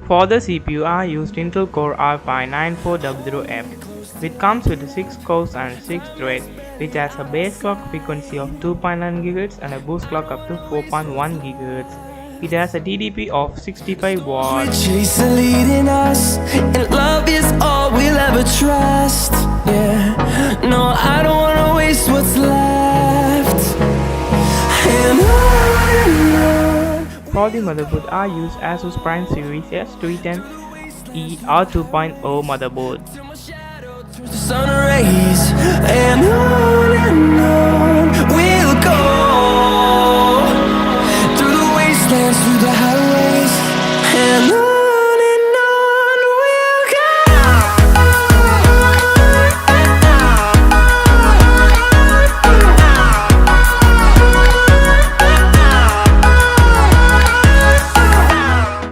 For the CPU, I used Intel Core i5-9400F, which comes with 6 cores and 6 threads, which has a base clock frequency of 2.9 GHz and a boost clock up to 4.1 GHz. It has a TDP of 65 watts. Leading us, and love is all we'll ever trust. Yeah, no, I don't wanna waste what's left. And on. For the motherboard, I use Asus Prime Series S310E R2.0 motherboard. The sun rays, and on we'll go, through the wastelands, through the highways, and on we'll go.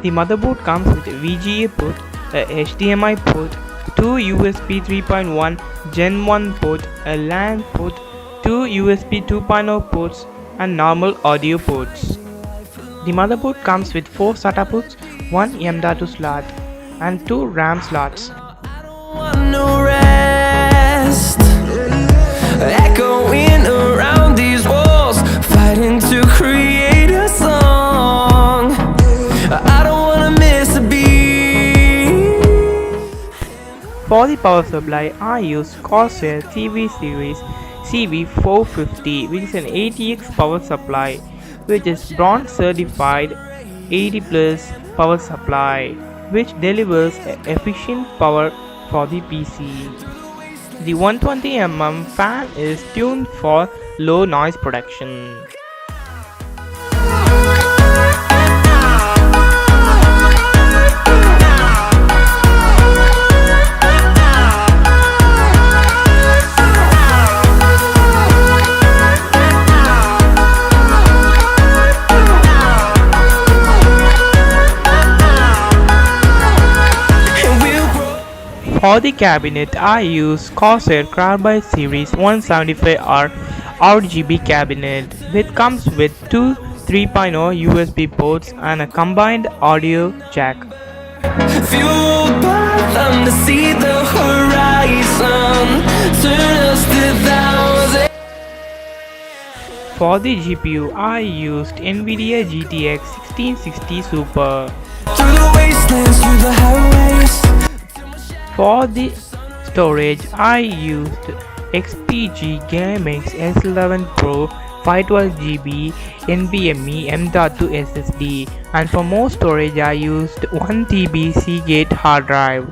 The motherboard comes with a VGA port, a HDMI port, 2 USB 3.1 Gen 1 port, a LAN port, 2 USB 2.0 ports, and normal audio ports. The motherboard comes with 4 SATA ports, 1 M.2 slot, and 2 RAM slots. No rest, echoing around these walls, fighting to create a song. I don't wanna miss a beat. For the power supply, I use Corsair TV series CV450, which is an ATX power supply, which is bronze certified 80 plus power supply, which delivers efficient power for the PC. The 120mm fan is tuned for low noise production. For the cabinet, I use Corsair Carbide Series 175R RGB cabinet, which comes with 2 3.0 USB ports and a combined audio jack. Fueled by them to see the horizon, turn us to thousands. For the GPU, I used NVIDIA GTX 1660 Super. Through the wastelands, through the highways. For the storage, I used XPG gamix S11 Pro 512GB NVMe M.2 SSD, and for more storage I used 1TB Seagate hard drive.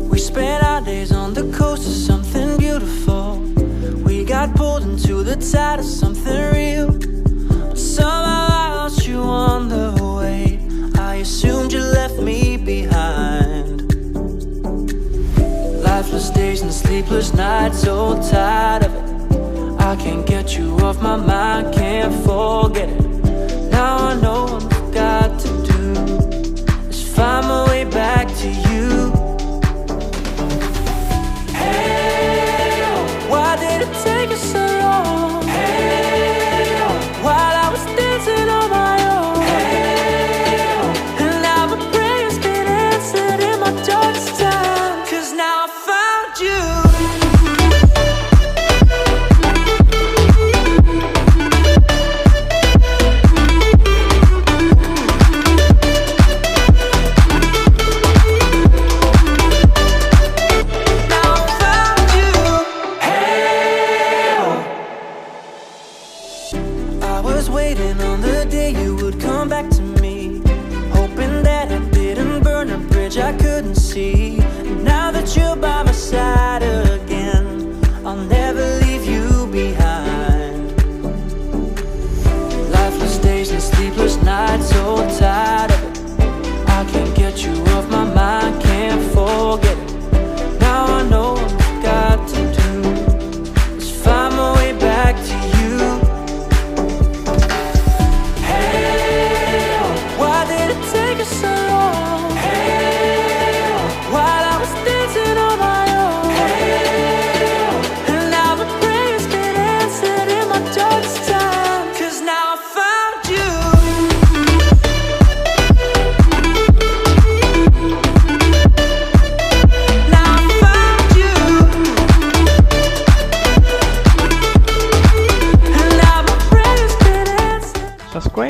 We spent our days on the coast of something beautiful. We got pulled into the tide of something real. But somehow I lost you on the way. I assumed you left me behind. Lifeless days and sleepless nights, so tired of it. I can't get you off my mind, can't forget it. Now I know what I've got to do is find my way back to you. Why did it take us so long? Hey, while I was dancing on my own. Hey, and now my prayers get answered in my darkest time. 'Cause now I found you.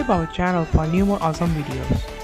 subscribe our channel for new more awesome videos.